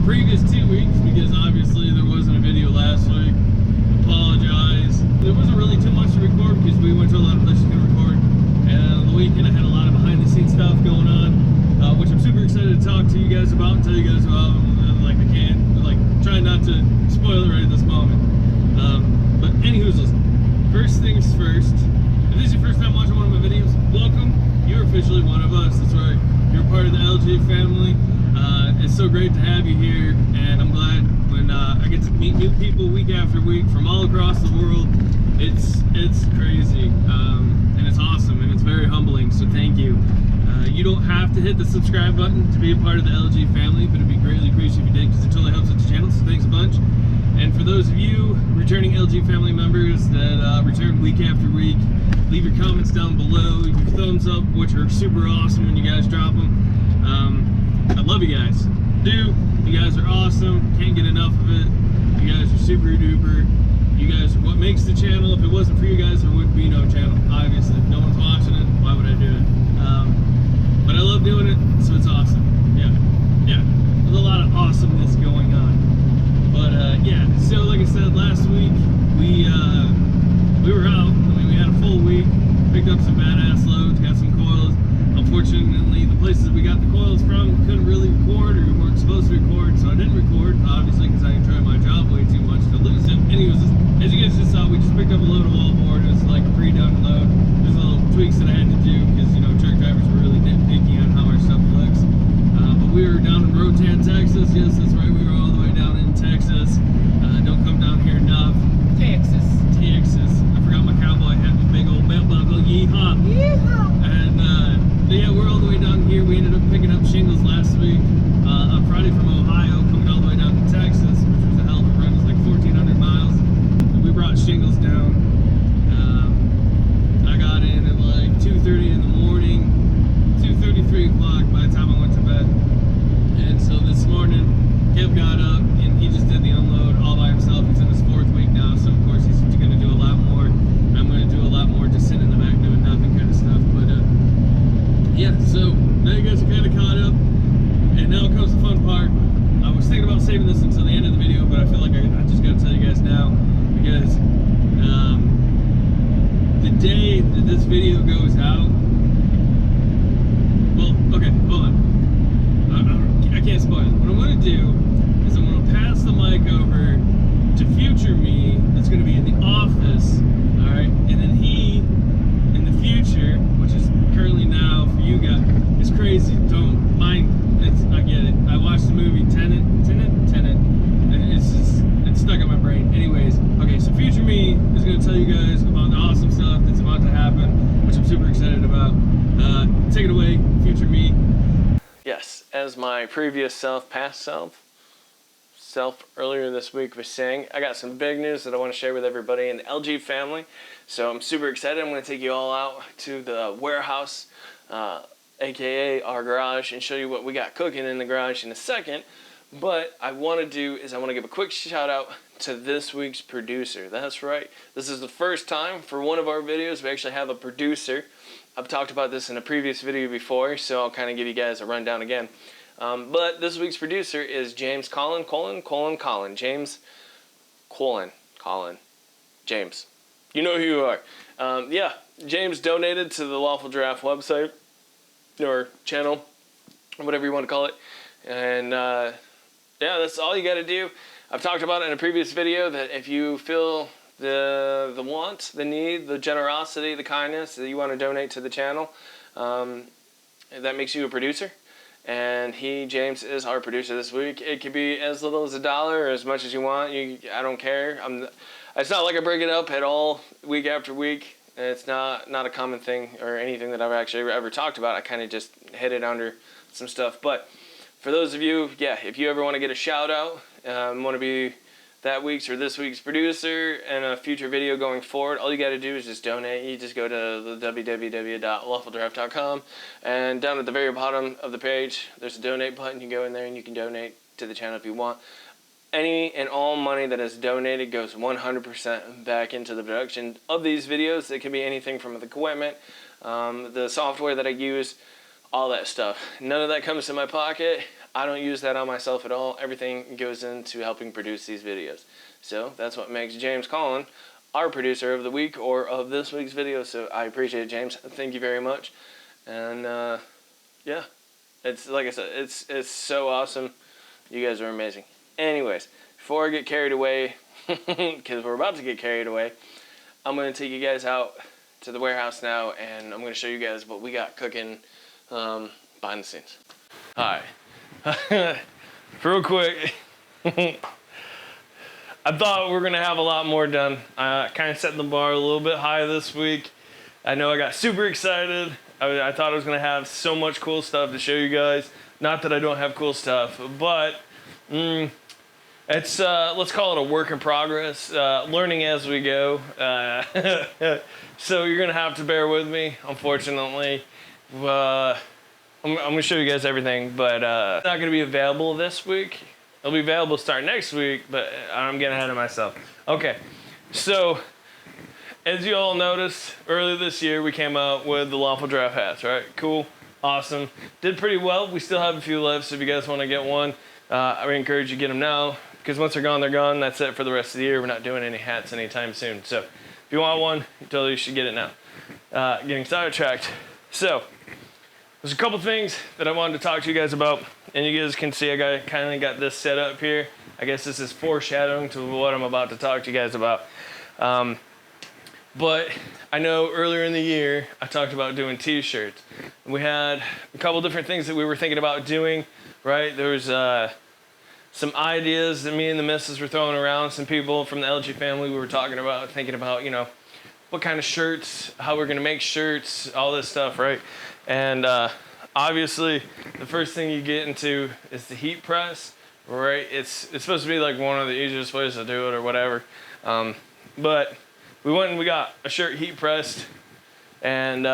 previous 2 weeks because obviously there wasn't a video last week. Apologize. There wasn't really too much to record because we went to a lot of places to record. And on the weekend I had a lot of behind the scenes stuff going on, which I'm super excited to talk to you guys about and tell you guys about. Like I can, but like trying not to spoil it right at this moment. But anywho's listen. First things first. If this is your first time watching one of my videos, welcome. You're officially one of us. That's right. You're part of the LG family. It's so great to have you here, and I'm glad when I get to meet new people week after week from all across the world. It's crazy, and it's awesome, and it's very humbling. So thank you. You don't have to hit the subscribe button to be a part of the LG family, but it'd be greatly appreciated if you did because it totally helps with the channel. So thanks a bunch. And for those of you returning LG family members that return week after week, leave your comments down below, your thumbs up, which are super awesome when you guys drop them. I love you guys. You guys are awesome. Can't get enough of it. You guys are super duper. You guys are what makes the channel. If it wasn't for you guys, there would be no channel. Obviously, if no one's watching it, why would I do it? But I love doing it, so it's awesome. Yeah. There's a lot of awesomeness going on. But yeah, so like I said, last week we were out. I mean, we had a full week, picked up some badass loads, got some coils. Unfortunately, the places we got the coils from couldn't really record, or we weren't supposed to record, so I didn't record, obviously, because I enjoy my job way too much to lose it. Anyways, as you guys just saw, we just picked up a load of Wallboard. It was like a pre-done load. There's little tweaks that I had to do because, you know, truck drivers were really nitpicky on how our stuff looks. But we were down in Rotan, Texas. Yes, that's right. We were all the way down in Texas. Don't come down here enough. Texas. I forgot my cowboy hat, my big old belt buckle. Yee Haw. And yeah, we're all the way down here. We ended up picking up Shingles last week on Friday from Ohio, coming all the way down to Texas, which was a hell of a run. It was like 1,400 miles. And we brought Shingles down. I got in at like 2:30 in the morning, 2:30, 3 o'clock by the time I went to bed. And so this morning, Kev got up and he just did the unload all by himself. He's in his 4th week now, so of course he's going to do a lot more. I'm going to do a lot more just sitting in the back doing nothing kind of stuff. But yeah, so now you guys are kind of caught up, and now comes the fun part. I was thinking about saving this until the end of the video, but I feel like I just got to tell you guys now, because the day that this video goes out, well, okay, hold on. I can't spoil it. What I'm going to do is I'm going to pass the mic over to future me that's going to be in the office, alright? And then he, in the future, which is currently now for you guys, it's crazy. Don't mind. I get it. I watched the movie Tenet. It's stuck in my brain. Anyways, okay, so future me is going to tell you guys about the awesome stuff that's about to happen, which I'm super excited about. Take it away, future me. Yes, as my previous past self earlier this week was saying, I got some big news that I want to share with everybody in the LG family. So I'm super excited. I'm going to take you all out to the warehouse, aka our garage, and show you what we got cooking in the garage in a second. But I want to give a quick shout out to this week's producer. That's right. This is the first time for one of our videos we actually have a producer. I've talked about this in a previous video before, so I'll kind of give you guys a rundown again. But this week's producer is James James. You know who you are. Yeah, James donated to the LawfulGiraffe website, or channel, whatever you want to call it. And yeah, that's all you got to do. I've talked about it in a previous video that if you feel the want, the need, the generosity, the kindness that you want to donate to the channel, that makes you a producer. And James is our producer this week. It could be as little as $1 or as much as you want. I don't care. It's not like I break it up at all week after week. It's not a common thing or anything that I've actually ever talked about. I kind of just hit it under some stuff. But for those of you, yeah, if you ever want to get a shout out, want to be that week's or this week's producer in a future video going forward, all you got to do is just donate. You just go to the www.LawfulGiraffe.com, and down at the very bottom of the page, there's a donate button. You go in there and you can donate to the channel if you want. Any and all money that is donated goes 100% back into the production of these videos. It can be anything from the equipment, the software that I use, all that stuff. None of that comes to my pocket. I don't use that on myself at all. Everything goes into helping produce these videos. So that's what makes James Collin our producer of the week or of this week's video. So I appreciate it, James. Thank you very much. And yeah, it's like I said, it's so awesome. You guys are amazing. Anyways, before I get carried away, because we're about to get carried away, I'm going to take you guys out to the warehouse now, and I'm going to show you guys what we got cooking behind the scenes. All right. Real quick, I thought we were going to have a lot more done. I kind of set the bar a little bit high this week. I know I got super excited. I thought I was going to have so much cool stuff to show you guys. Not that I don't have cool stuff, but it's, let's call it a work in progress, learning as we go. So you're going to have to bear with me, unfortunately. I'm going to show you guys everything, but it's not going to be available this week. It'll be available start next week, but I'm getting ahead of myself. Okay, so as you all noticed, earlier this year we came out with the LawfulGiraffe hats, right? Cool, awesome. Did pretty well. We still have a few left, so if you guys want to get one, I would encourage you to get them now, because once they're gone, they're gone. That's it for the rest of the year. We're not doing any hats anytime soon. So if you want one, you totally should get it now. Getting sidetracked. So there's a couple things that I wanted to talk to you guys about, and you guys can see I kind of got this set up here. I guess this is foreshadowing to what I'm about to talk to you guys about. But I know earlier in the year I talked about doing t-shirts. We had a couple different things that we were thinking about doing, right? There was some ideas that me and the missus were throwing around. Some people from the LG family we were talking about, thinking about, you know, what kind of shirts, how we're gonna make shirts, all this stuff, right? And obviously, the first thing you get into is the heat press, right? It's supposed to be like one of the easiest ways to do it or whatever. But we went and we got a shirt heat pressed, and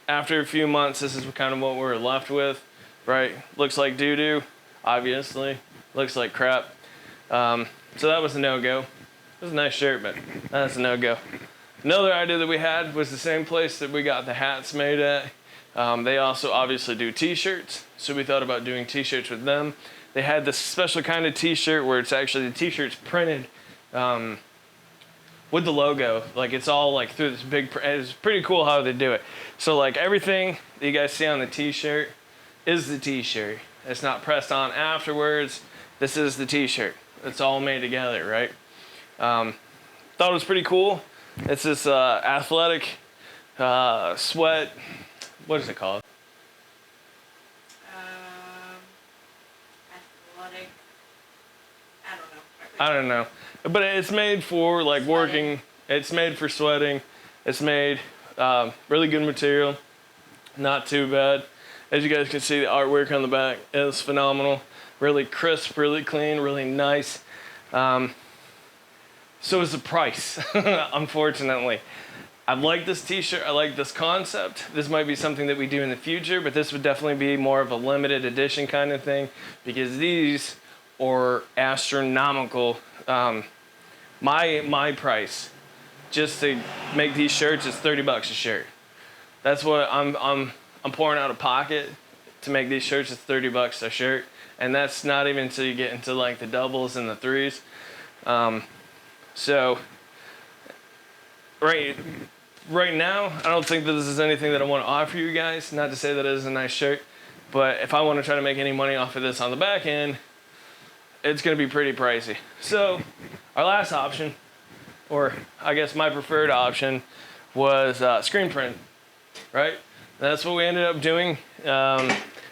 after a few months, this is kind of what we're left with, right? Looks like doo-doo, obviously. Looks like crap. So that was a no-go. It was a nice shirt, but that's a no-go. Another idea that we had was the same place that we got the hats made at. They also obviously do t-shirts, so we thought about doing t-shirts with them. They had this special kind of t-shirt where it's actually the t-shirt's printed with the logo. Like it's all like through this big, it's pretty cool how they do it. So like everything that you guys see on the t-shirt is the t-shirt. It's not pressed on afterwards. This is the t-shirt. It's all made together, right? Thought it was pretty cool. It's this athletic sweat. What is it called? Athletic. I don't know. But it's made for like working. It's made for sweating. It's made really good material. Not too bad. As you guys can see, the artwork on the back is phenomenal. Really crisp, really clean, really nice. So is the price, unfortunately. I like this t-shirt, I like this concept. This might be something that we do in the future, but this would definitely be more of a limited edition kind of thing, because these are astronomical. My price just to make these shirts is $30 a shirt. That's what I'm pouring out of pocket to make these shirts. It's $30 a shirt, and that's not even until you get into like the doubles and the threes. So right now, I don't think that this is anything that I want to offer you guys. Not to say that it is a nice shirt, but if I want to try to make any money off of this on the back end, it's going to be pretty pricey. So our last option, or I guess my preferred option, was screen print, right? That's what we ended up doing.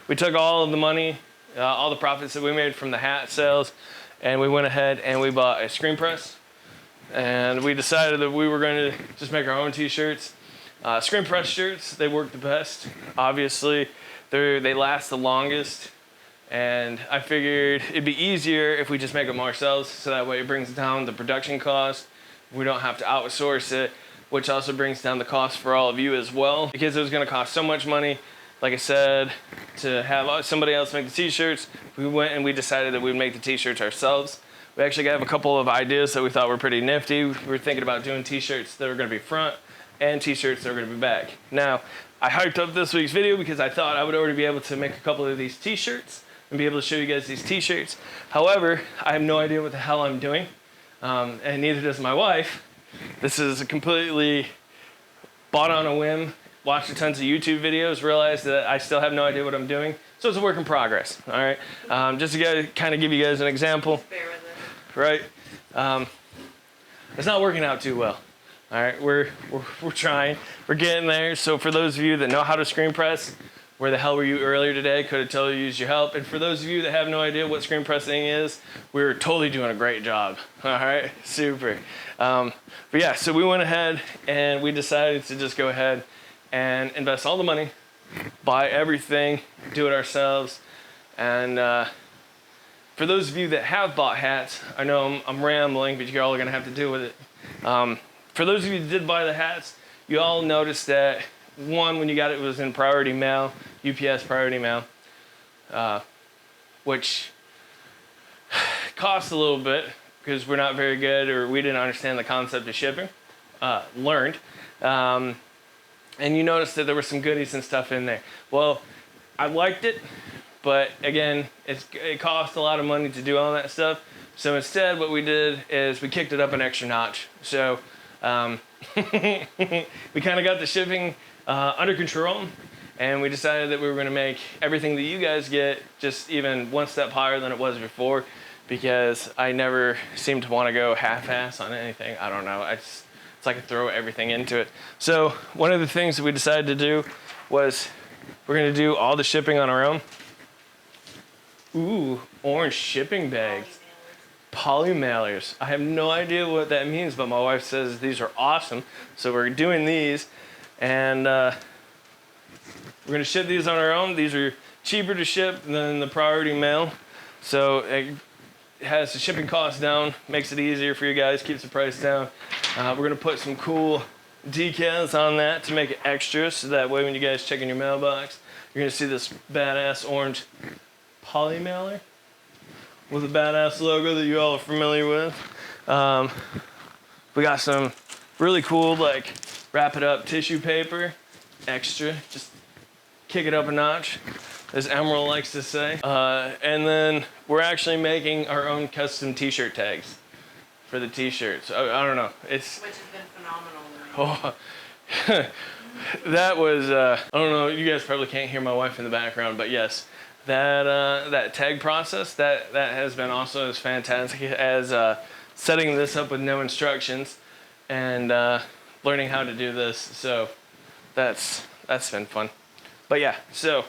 We took all of the money, all the profits that we made from the hat sales, and we went ahead and we bought a screen press. And we decided that we were going to just make our own t-shirts. Screen press shirts, they work the best. Obviously, they last the longest. And I figured it'd be easier if we just make them ourselves, so that way it brings down the production cost. We don't have to outsource it, which also brings down the cost for all of you as well. Because it was going to cost so much money, like I said, to have somebody else make the t-shirts, we went and we decided that we'd make the t-shirts ourselves. We actually have a couple of ideas that we thought were pretty nifty. We were thinking about doing t-shirts that are going to be front and t-shirts that are going to be back. Now, I hyped up this week's video because I thought I would already be able to make a couple of these t-shirts and be able to show you guys these t-shirts. However, I have no idea what the hell I'm doing, and neither does my wife. This is a completely bought on a whim, watched tons of YouTube videos, realized that I still have no idea what I'm doing. So it's a work in progress, all right? Just to kind of give you guys an example, Bear with it. right? It's not working out too well. All right, we're trying, we're getting there. So for those of you that know how to screen press, where the hell were you earlier today? Could have totally used your help. And for those of you that have no idea what screen pressing is, we're totally doing a great job. All right, super. But yeah, so we went ahead and we decided to just go ahead and invest all the money, buy everything, do it ourselves. And for those of you that have bought hats, I know I'm rambling, but you're all gonna have to deal with it. For those of you that did buy the hats, you all noticed that one, when you got it, was in priority mail, UPS priority mail, which cost a little bit because we're not very good, or we didn't understand the concept of shipping. Learned. And you noticed that there were some goodies and stuff in there. Well, I liked it, but again, it cost a lot of money to do all that stuff. So instead, what we did is we kicked it up an extra notch. So we kind of got the shipping under control, and we decided that we were going to make everything that you guys get just even one step higher than it was before, because I never seem to want to go half-ass on anything. I don't know. It's like I throw everything into it. So one of the things that we decided to do was we're going to do all the shipping on our own. Ooh, orange shipping bags. Poly mailers. I have no idea what that means, but my wife says these are awesome. So we're doing these, and we're gonna ship these on our own. These are cheaper to ship than the priority mail. So it has the shipping costs down, makes it easier for you guys, keeps the price down. We're gonna put some cool decals on that to make it extra, so that way when you guys check in your mailbox, you're gonna see this badass orange poly mailer with a badass logo that you all are familiar with. We got some really cool, like, wrap it up tissue paper, extra, just kick it up a notch, as Emerald likes to say. And then we're actually making our own custom t-shirt tags for the t-shirts. I don't know, which has been phenomenal. Oh, that was, I don't know, you guys probably can't hear my wife in the background, but yes. That tag process, that has been also as fantastic as setting this up with no instructions and learning how to do this. So that's been fun. But yeah, so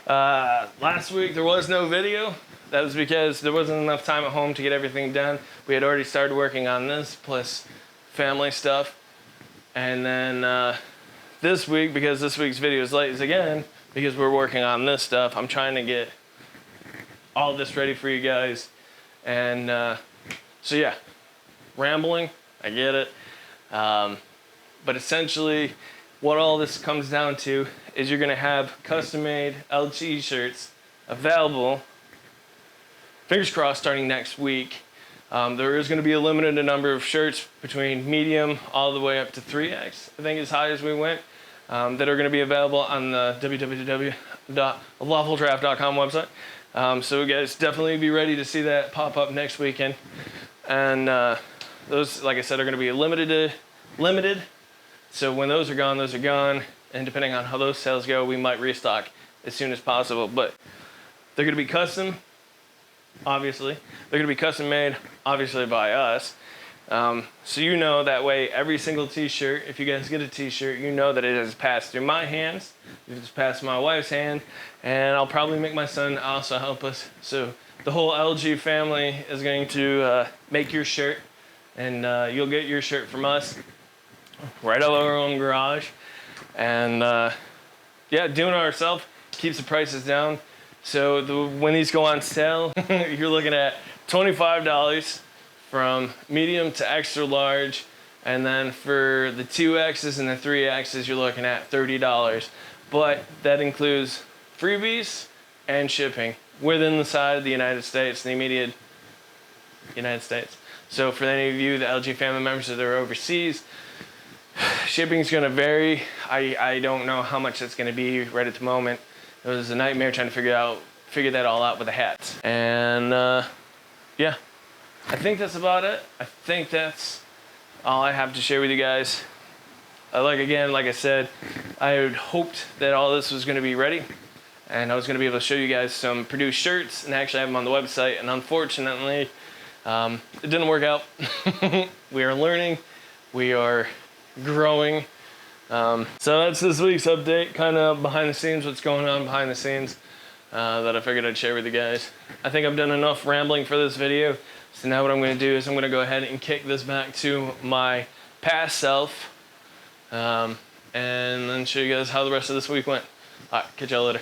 last week there was no video. That was because there wasn't enough time at home to get everything done. We had already started working on this, plus family stuff. And then this week, because this week's video is late again, because we're working on this stuff, I'm trying to get all this ready for you guys. And so yeah, rambling, I get it. But essentially, what all this comes down to is you're gonna have custom-made LG shirts available, fingers crossed, starting next week. There is gonna be a limited number of shirts between medium all the way up to 3X, I think as high as we went. That are going to be available on the www.LawfulGiraffe.com website. So you guys definitely be ready to see that pop up next weekend. And those, like I said, are going to be limited. So when those are gone, those are gone. And depending on how those sales go, we might restock as soon as possible. But they're going to be custom, obviously. They're going to be custom made, obviously, by us. So you know that way every single t-shirt, if you guys get a t-shirt, you know that it has passed through my hands, it has passed my wife's hand, and I'll probably make my son also help us. So the whole LG family is going to make your shirt, and you'll get your shirt from us right out of our own garage. And yeah, doing it ourselves keeps the prices down. So when these go on sale, you're looking at $25 from medium to extra large, and then for the 2X's and the 3X's, you're looking at $30. But that includes freebies and shipping within the side of the United States, the immediate United States. So for any of you, the LG family members that are overseas, shipping is going to vary. I don't know how much it's going to be right at the moment. It was a nightmare trying to figure figure that all out with the hats. And yeah, I think that's about it. I think that's all I have to share with you guys. Like I said, I had hoped that all this was going to be ready and I was going to be able to show you guys some produced shirts and actually have them on the website, and unfortunately it didn't work out. We are learning, we are growing. So that's this week's update, kind of behind the scenes, what's going on behind the scenes, that I figured I'd share with you guys. I think I've done enough rambling for this video, so now what I'm going to do is I'm going to go ahead and kick this back to my past self, and then show you guys how the rest of this week went. Alright, catch y'all later.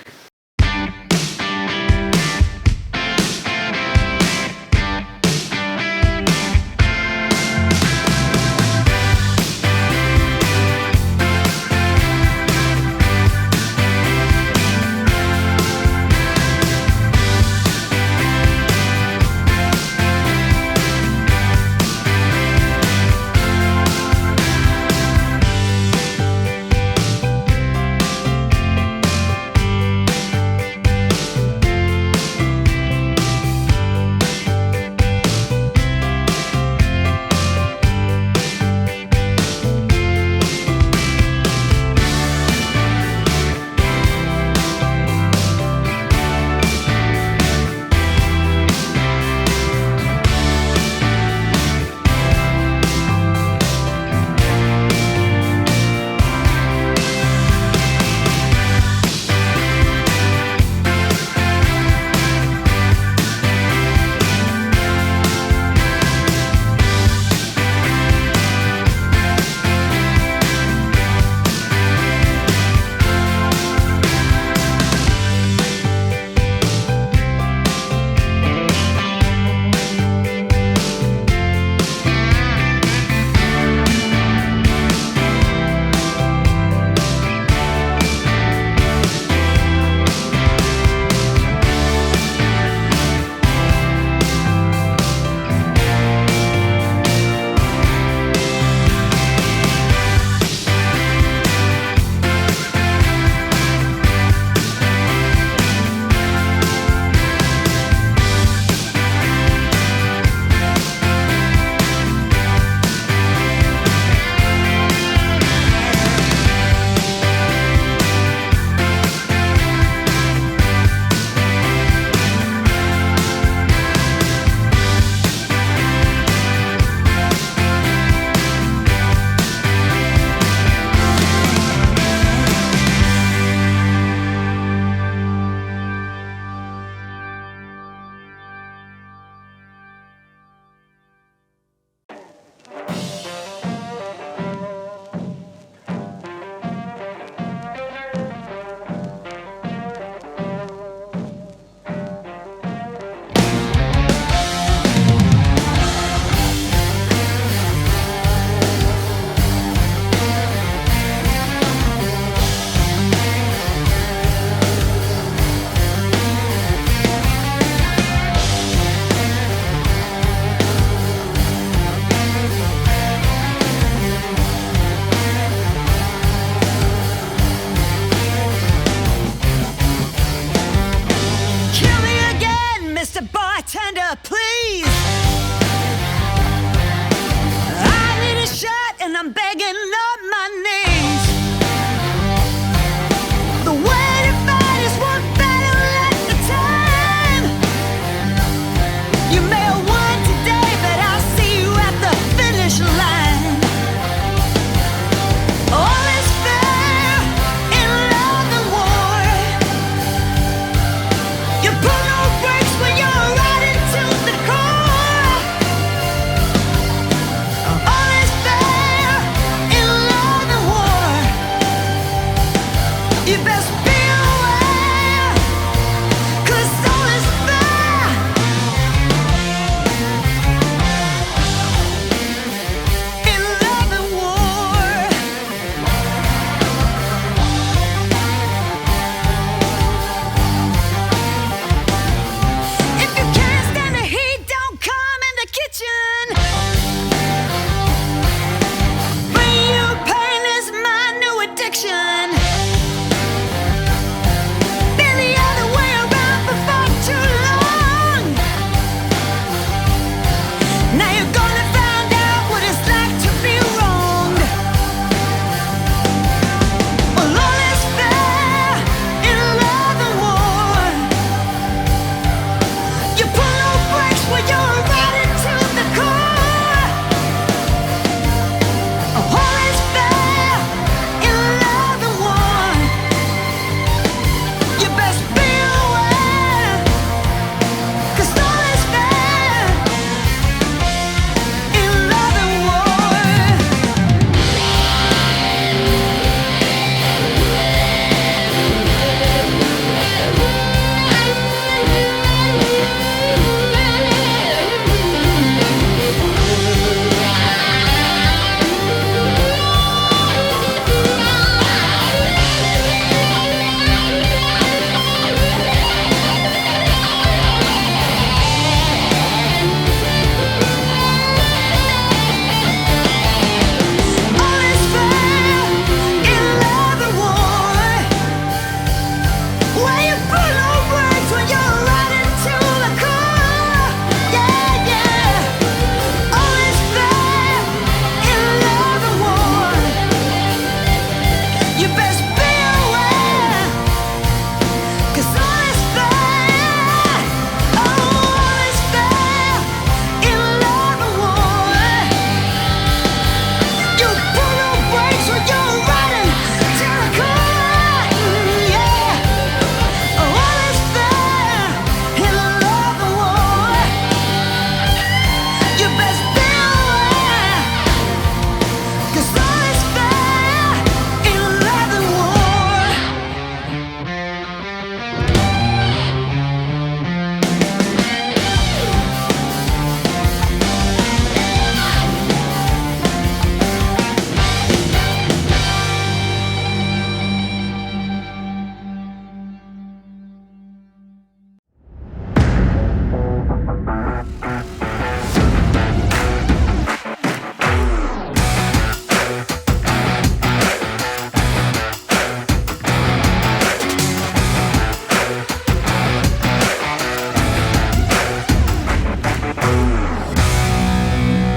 Kitchen.